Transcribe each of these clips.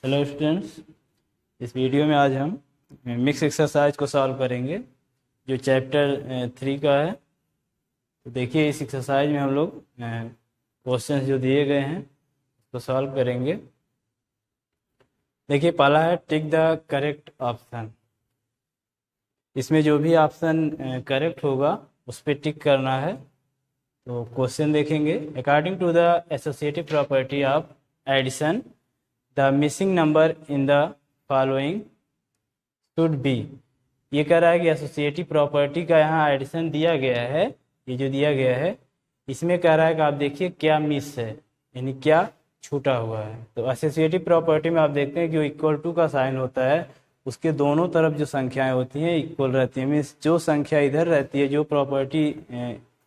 Hello students, इस video में आज हम मिक्स एक्सरसाइज को सॉल्व करेंगे जो चैप्टर 3 का है। तो देखिए, इस एक्सरसाइज में हम लोग क्वेश्चंस जो दिए गए हैं उसको सॉल्व करेंगे। देखिए, पहला है टिक द करेक्ट ऑप्शन। इसमें जो भी ऑप्शन करेक्ट होगा उस पर टिक करना है। तो क्वेश्चन देखेंगे। According to the associative property of addition, the missing number in the following should be. ये कह रहा है कि एसोसिएटिव प्रॉपर्टी का यहाँ एडिशन दिया गया है। ये जो दिया गया है इसमें कह रहा है कि आप देखिए क्या मिस है, यानी क्या छूटा हुआ है। तो एसोसिएटिव प्रॉपर्टी में आप देखते हैं कि जो इक्वल टू का साइन होता है उसके दोनों तरफ जो संख्याएं होती हैं इक्वल रहती हैं। मीन्स जो संख्या इधर रहती है, जो प्रॉपर्टी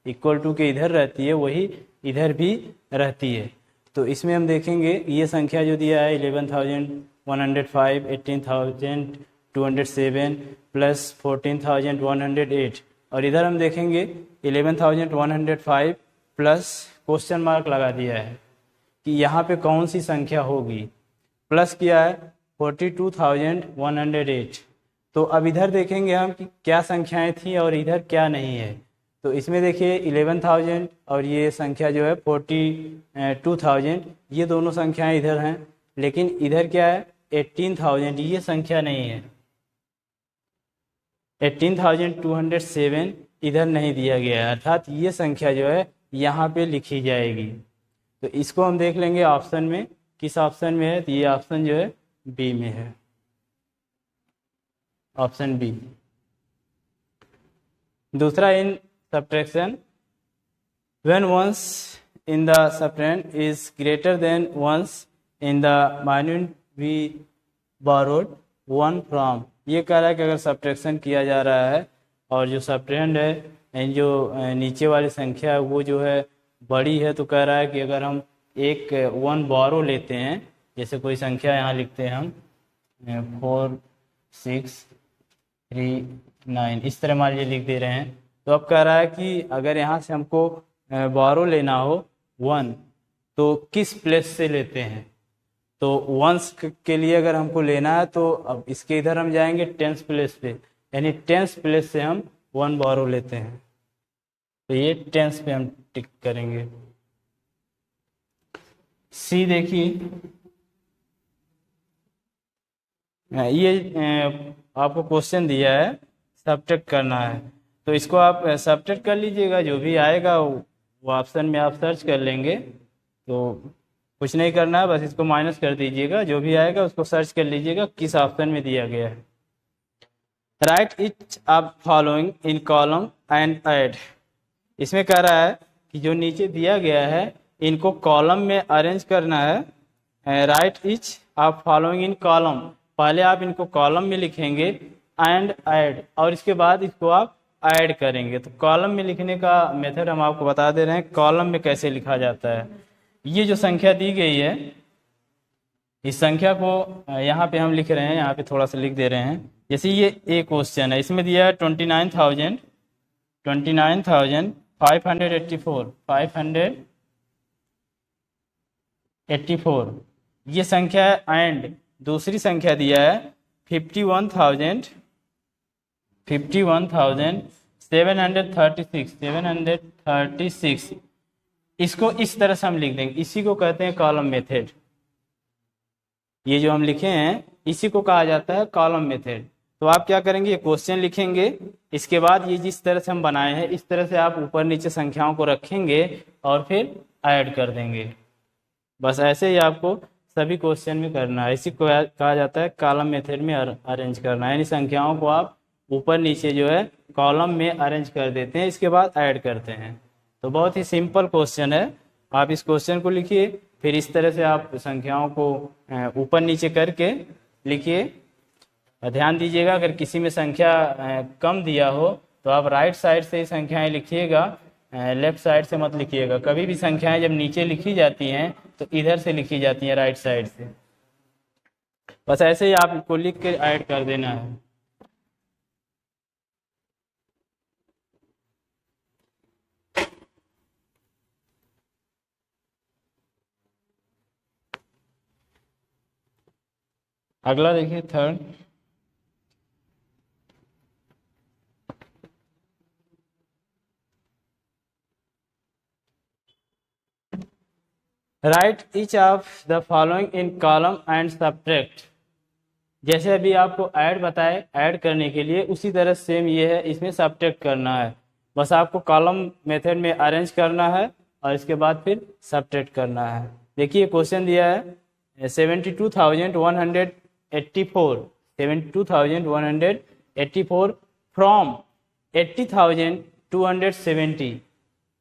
इक्वल टू के इधर रहती है वही इधर भी रहती है। तो इसमें हम देखेंगे ये संख्या जो दिया है 11,105, 18,207 प्लस 14,108, और इधर हम देखेंगे 11,105 प्लस क्वेश्चन मार्क लगा दिया है कि यहाँ पे कौन सी संख्या होगी। प्लस किया है 42,108। तो अब इधर देखेंगे हम कि क्या संख्याएं थी और इधर क्या नहीं है। तो इसमें देखिए 11,000 और ये संख्या जो है 42,000, ये दोनों संख्याएं इधर हैं। लेकिन इधर क्या है 18,000, ये संख्या नहीं है। 18,207 इधर नहीं दिया गया है, अर्थात ये संख्या जो है यहाँ पे लिखी जाएगी। तो इसको हम देख लेंगे ऑप्शन में, किस ऑप्शन में है। तो ये ऑप्शन जो है बी में है, ऑप्शन बी। दूसरा, इन subtraction, when once in the subtrahend is greater than once in the minute we borrowed one from। ये कह रहा है कि अगर सब्ट्रैक्शन किया जा रहा है और जो सब्ट्रैंड है यानी जो नीचे वाली संख्या है वो जो है बड़ी है, तो कह रहा है कि अगर हम एक वन बोरो लेते हैं, जैसे कोई संख्या यहाँ लिखते हैं हम 4,6,3,9, इस तरह मान लीजिए लिख दे रहे हैं। तो अब कह रहा है कि अगर यहाँ से हमको बोरो लेना हो वन, तो किस प्लेस से लेते हैं। तो वंस के लिए अगर हमको लेना है तो अब इसके इधर हम जाएंगे टेंस प्लेस पे, यानी टेंस प्लेस से हम वन बोरो लेते हैं। तो ये टेंस पे हम टिक करेंगे। सी देखिए, ये आपको क्वेश्चन दिया है, सब्ट्रैक्ट करना है। तो इसको आप सब्ट्रैक्ट कर लीजिएगा, जो भी आएगा वो ऑप्शन में आप सर्च कर लेंगे। तो कुछ नहीं करना है, बस इसको माइनस कर दीजिएगा, जो भी आएगा उसको सर्च कर लीजिएगा किस ऑप्शन में दिया गया है। Right each of following in column and add. इसमें कह रहा है कि जो नीचे दिया गया है इनको कॉलम में अरेंज करना है। Right each of following in column, पहले आप इनको कॉलम में लिखेंगे एंड ऐड, और इसके बाद इसको आप ऐड करेंगे। तो कॉलम में लिखने का मेथड हम आपको बता दे रहे हैं, कॉलम में कैसे लिखा जाता है। ये जो संख्या दी गई है इस संख्या को यहाँ पे हम लिख रहे हैं, यहाँ पे थोड़ा सा लिख दे रहे हैं। जैसे ये एक क्वेश्चन है, इसमें दिया है 29,584 ये संख्या है। एंड दूसरी संख्या दिया है 51,736 इसको इस तरह से हम लिख देंगे। इसी को कहते हैं कॉलम मेथड। ये जो हम लिखे हैं इसी को कहा जाता है कॉलम मेथड। तो आप क्या करेंगे, ये क्वेश्चन लिखेंगे, इसके बाद ये जिस तरह से हम बनाए हैं इस तरह से आप ऊपर नीचे संख्याओं को रखेंगे और फिर ऐड कर देंगे। बस ऐसे ही आपको सभी क्वेश्चन में करना है। इसी को कहा जाता है कॉलम मेथड में अरेंज करना, यानी संख्याओं को आप ऊपर नीचे जो है कॉलम में अरेंज कर देते हैं, इसके बाद ऐड करते हैं। तो बहुत ही सिंपल क्वेश्चन है। आप इस क्वेश्चन को लिखिए, फिर इस तरह से आप संख्याओं को ऊपर नीचे करके लिखिए। ध्यान दीजिएगा, अगर किसी में संख्या कम दिया हो तो आप राइट साइड से संख्याएं लिखिएगा, लेफ्ट साइड से मत लिखिएगा। कभी भी संख्याएं जब नीचे लिखी जाती हैं तो इधर से लिखी जाती हैं, राइट साइड से। बस ऐसे ही आपको लिख के ऐड कर देना है। अगला देखिए third, right each of the following in column and subtract. जैसे अभी आपको ऐड बताए, ऐड करने के लिए उसी तरह सेम ये है, इसमें सब्ट्रैक्ट करना है। बस आपको कॉलम मेथड में अरेंज करना है और इसके बाद फिर सब्ट्रैक्ट करना है। देखिए क्वेश्चन दिया है 72,184 72,184 फ्रॉम 80,270।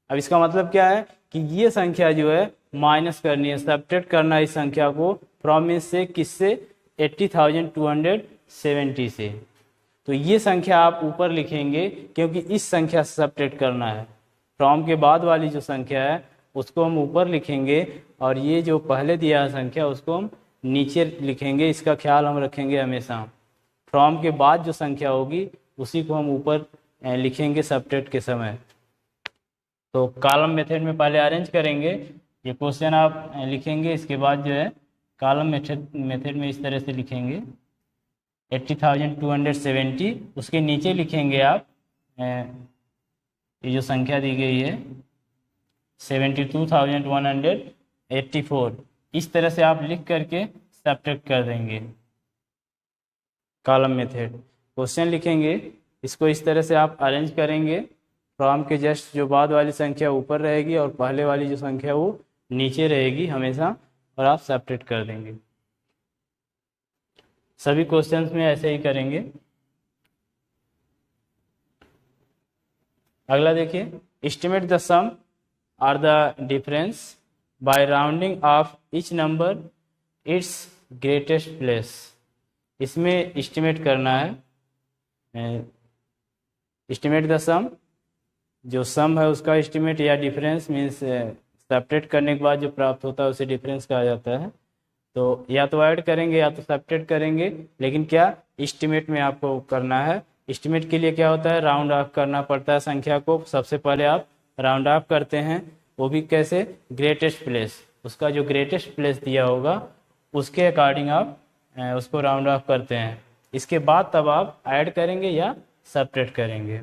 अब इसका मतलब क्या है कि ये संख्या जो है माइनस करनी है, सब्ट्रैक्ट करना है इस संख्या को फ्रॉम में से, किससे, 80,270 से। तो ये संख्या आप ऊपर लिखेंगे क्योंकि इस संख्या से सब्ट्रैक्ट करना है। फ्रॉम के बाद वाली जो संख्या है उसको हम ऊपर लिखेंगे और ये जो पहले दिया है संख्या उसको हम नीचे लिखेंगे। इसका ख्याल हम रखेंगे हमेशा। फ्रॉम के बाद जो संख्या होगी उसी को हम ऊपर लिखेंगे सब्ट्रैक्ट के समय। तो कॉलम मेथड में पहले अरेंज करेंगे, ये क्वेश्चन आप लिखेंगे, इसके बाद जो है कॉलम मेथड में इस तरह से लिखेंगे 80,270। उसके नीचे लिखेंगे आप ये जो संख्या दी गई है 72,184। इस तरह से आप लिख करके सब्ट्रैक्ट कर देंगे। कॉलम मेथड क्वेश्चन लिखेंगे, इसको इस तरह से आप अरेंज करेंगे। फ्रॉम के जस्ट जो बाद वाली संख्या ऊपर रहेगी और पहले वाली जो संख्या वो नीचे रहेगी हमेशा, और आप सब्ट्रैक्ट कर देंगे। सभी क्वेश्चंस में ऐसे ही करेंगे। अगला देखिए, एस्टिमेट द सम और the difference bye rounding off each number it's greatest place. इसमें एस्टिमेट करना है, एस्टिमेट द सम, जो सम है उसका एस्टिमेट, या डिफरेंस मीन्स सब्ट्रैक्ट करने के बाद जो प्राप्त होता है उसे डिफरेंस कहा जाता है। तो या तो ऐड करेंगे या तो सब्ट्रैक्ट करेंगे, लेकिन क्या एस्टिमेट में आपको करना है। एस्टिमेट के लिए क्या होता है, राउंड ऑफ करना पड़ता है संख्या को। सबसे पहले आप राउंड ऑफ करते हैं, वो भी कैसे, ग्रेटेस्ट प्लेस, उसका जो ग्रेटेस्ट प्लेस दिया होगा उसके अकॉर्डिंग आप उसको राउंड ऑफ करते हैं। इसके बाद तब आप ऐड करेंगे या सब्ट्रैक्ट करेंगे।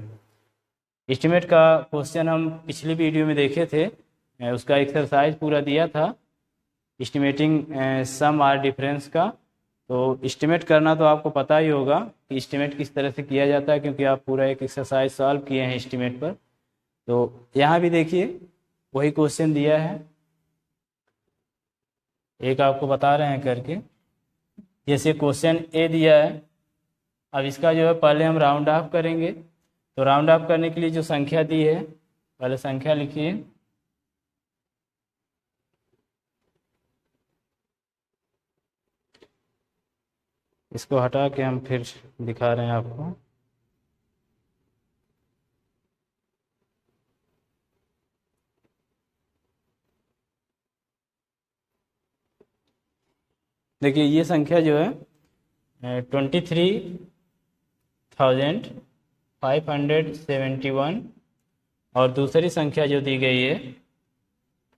एस्टिमेट का क्वेश्चन हम पिछली वीडियो में देखे थे, उसका एक्सरसाइज पूरा दिया था एस्टिमेटिंग सम और डिफरेंस का। तो एस्टिमेट करना तो आपको पता ही होगा कि एस्टिमेट किस तरह से किया जाता है, क्योंकि आप पूरा एक एक्सरसाइज सॉल्व किए हैं एस्टिमेट पर। तो यहाँ भी देखिए वही क्वेश्चन दिया है, एक आपको बता रहे हैं करके। जैसे क्वेश्चन ए दिया है, अब इसका जो है पहले हम राउंड ऑफ करेंगे। तो राउंड ऑफ करने के लिए जो संख्या दी है, पहले संख्या लिखिए, इसको हटा के हम फिर दिखा रहे हैं आपको। देखिए ये संख्या जो है 23,571 और दूसरी संख्या जो दी गई है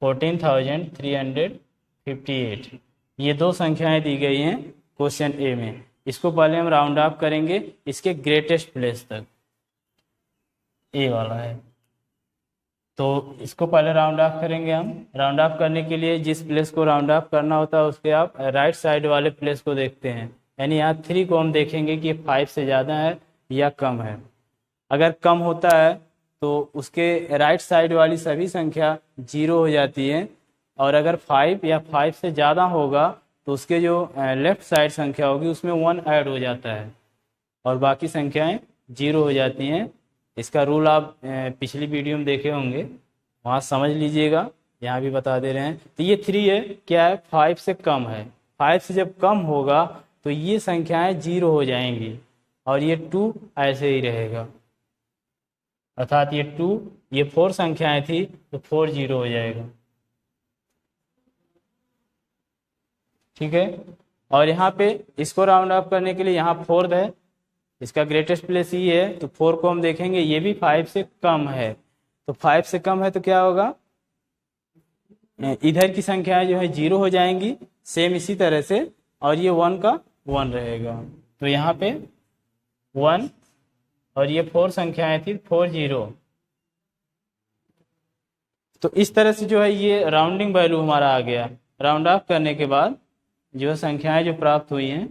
14,358। ये दो संख्याएं दी गई हैं क्वेश्चन ए में। इसको पहले हम राउंड ऑफ करेंगे इसके ग्रेटेस्ट प्लेस तक, ए वाला है। तो इसको पहले राउंड ऑफ करेंगे हम। राउंड ऑफ करने के लिए जिस प्लेस को राउंड ऑफ करना होता है उसके आप राइट साइड वाले प्लेस को देखते हैं, यानी यहाँ 3 को हम देखेंगे कि 5 से ज़्यादा है या कम है। अगर कम होता है तो उसके राइट साइड वाली सभी संख्या 0 हो जाती है, और अगर 5 या 5 से ज़्यादा होगा तो उसके जो लेफ्ट साइड संख्या होगी उसमें 1 ऐड हो जाता है और बाकी संख्याएं 0 हो जाती हैं। इसका रूल आप पिछली वीडियो में देखे होंगे, वहाँ समझ लीजिएगा, यहाँ भी बता दे रहे हैं। तो ये 3 है, क्या है, 5 से कम है। 5 से जब कम होगा तो ये संख्याएं 0 हो जाएंगी और ये 2 ऐसे ही रहेगा, अर्थात ये 2, ये 4 संख्याएं थी तो 4 0 हो जाएगा। ठीक है, और यहाँ पे इसको राउंड ऑफ करने के लिए यहाँ 4 है, इसका ग्रेटेस्ट प्लेस ये है, तो 4 को हम देखेंगे, ये भी 5 से कम है। तो 5 से कम है तो क्या होगा, इधर की संख्याएं जो है 0 हो जाएंगी, सेम इसी तरह से, और ये 1 का 1 रहेगा। तो यहाँ पे 1 और ये 4 संख्याएं थी 4 0। तो इस तरह से जो है ये राउंडिंग वैल्यू हमारा आ गया। राउंड ऑफ करने के बाद जो संख्याएं जो प्राप्त हुई हैं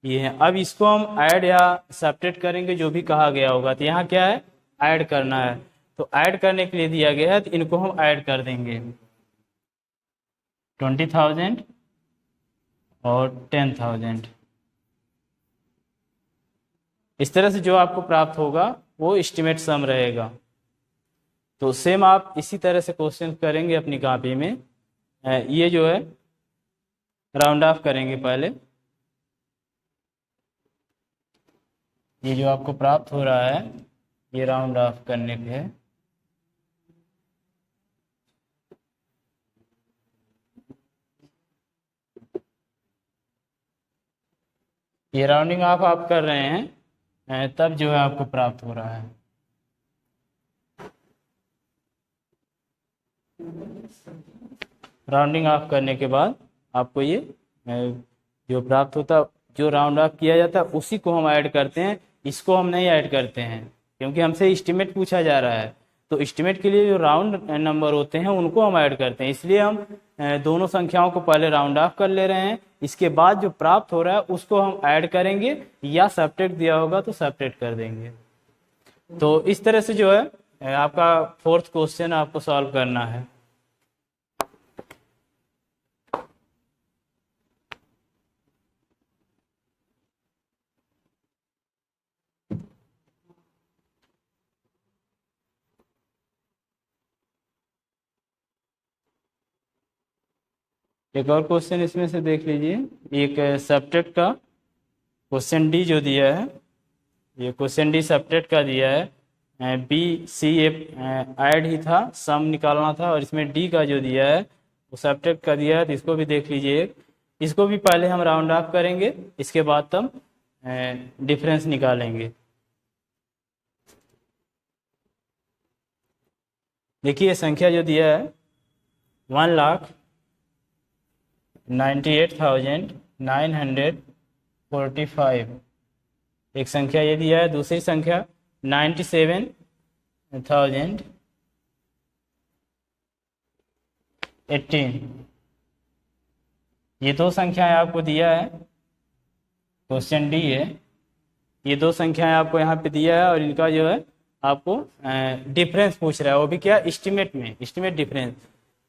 ये हैं। अब इसको हम ऐड या सब्ट्रैक्ट करेंगे, जो भी कहा गया होगा। तो यहाँ क्या है, ऐड करना है। तो ऐड करने के लिए दिया गया है, तो इनको हम ऐड कर देंगे। 20,000 और 10,000। इस तरह से जो आपको प्राप्त होगा वो एस्टिमेट सम रहेगा। तो सेम आप इसी तरह से क्वेश्चन करेंगे अपनी कॉपी में। ये जो है राउंड ऑफ करेंगे पहले। ये जो आपको प्राप्त हो रहा है ये राउंड ऑफ करने पे है। ये राउंडिंग ऑफ आप कर रहे हैं तब जो है आपको प्राप्त हो रहा है। राउंडिंग ऑफ करने के बाद आपको ये जो प्राप्त होता, जो राउंड ऑफ किया जाता है उसी को हम ऐड करते हैं। इसको हम नहीं ऐड करते हैं क्योंकि हमसे एस्टिमेट पूछा जा रहा है। तो एस्टिमेट के लिए जो राउंड नंबर होते हैं उनको हम ऐड करते हैं। इसलिए हम दोनों संख्याओं को पहले राउंड ऑफ कर ले रहे हैं, इसके बाद जो प्राप्त हो रहा है उसको हम ऐड करेंगे या सब्ट्रैक्ट दिया होगा तो सब्ट्रैक्ट कर देंगे। तो इस तरह से जो है आपका 4th क्वेश्चन आपको सॉल्व करना है। एक और क्वेश्चन इसमें से देख लीजिए। एक सब्ट्रैक्ट का क्वेश्चन डी जो दिया है, ये क्वेश्चन डी सब्ट्रैक्ट का दिया है। बी सी ऐड ही था, सम निकालना था। और इसमें डी का जो दिया है वो सब्ट्रैक्ट का दिया है। तो इसको भी देख लीजिए। इसको भी पहले हम राउंड ऑफ करेंगे, इसके बाद तब डिफरेंस निकालेंगे। देखिए संख्या जो दिया है 1,98,945। एक संख्या ये दिया है। दूसरी संख्या 97,018। ये दो संख्याएं आपको दिया है, क्वेश्चन डी है। ये दो संख्याएं आपको यहाँ पे दिया है और इनका जो है आपको डिफरेंस पूछ रहा है, वो भी क्या, एस्टिमेट में, एस्टिमेट डिफरेंस।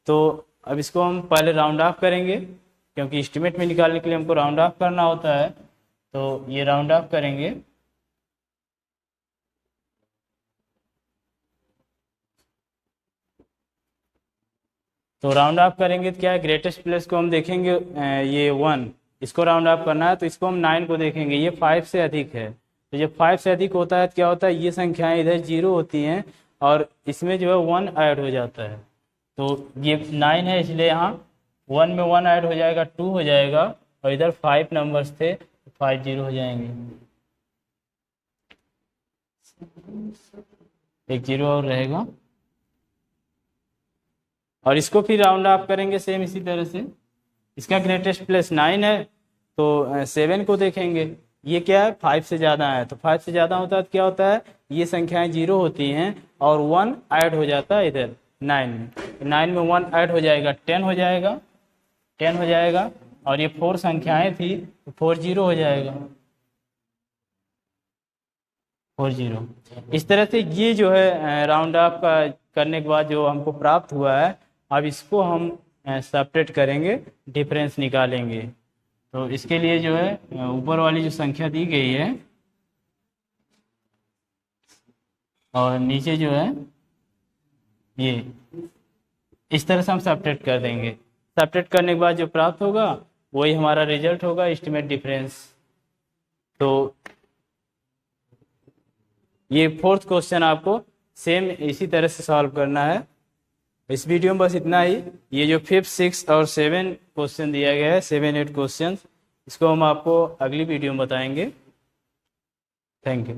तो अब इसको हम पहले राउंड ऑफ करेंगे क्योंकि एस्टिमेट में निकालने के लिए हमको राउंड ऑफ करना होता है। तो ये राउंड ऑफ करेंगे। तो राउंड ऑफ करेंगे तो क्या है, ग्रेटेस्ट प्लेस को हम देखेंगे ये 1, इसको राउंड ऑफ करना है। तो इसको हम 9 को देखेंगे, ये 5 से अधिक है। तो जब 5 से अधिक होता है तो क्या होता है, ये संख्याएं इधर 0 होती हैं और इसमें जो है 1 ऐड हो जाता है। तो ये 9 है इसलिए यहाँ 1 में 1 ऐड हो जाएगा, 2 हो जाएगा। और इधर 5 नंबर्स थे, 5 0 हो जाएंगे। एक 0 और रहेगा। और इसको फिर राउंड ऑफ करेंगे सेम इसी तरह से। इसका ग्रेटेस्ट प्लेस 9 है तो 7 को देखेंगे। ये क्या है, 5 से ज़्यादा है। तो 5 से ज़्यादा होता है तो क्या होता है, ये संख्याएं 0 होती हैं और 1 ऐड हो जाता है इधर 9 में। 9 में 1 ऐड हो जाएगा, 10 हो जाएगा, 10 हो जाएगा। और ये 4 संख्याएं थी तो 4 0 हो जाएगा, 4 0। इस तरह से ये जो है राउंड ऑफ का करने के बाद जो हमको प्राप्त हुआ है, अब इसको हम सब्ट्रैक्ट करेंगे, डिफरेंस निकालेंगे। तो इसके लिए जो है ऊपर वाली जो संख्या दी गई है और नीचे जो है ये इस तरह से हम सब्ट्रैक्ट कर देंगे। सब्ट्रैक्ट करने के बाद जो प्राप्त होगा वही हमारा रिजल्ट होगा, एस्टिमेट डिफरेंस। तो ये 4th क्वेश्चन आपको सेम इसी तरह से सॉल्व करना है। इस वीडियो में बस इतना ही। ये जो 5th 6th और 7 क्वेश्चन दिया गया है, 7 8 क्वेश्चन, इसको हम आपको अगली वीडियो में बताएंगे। Thank you.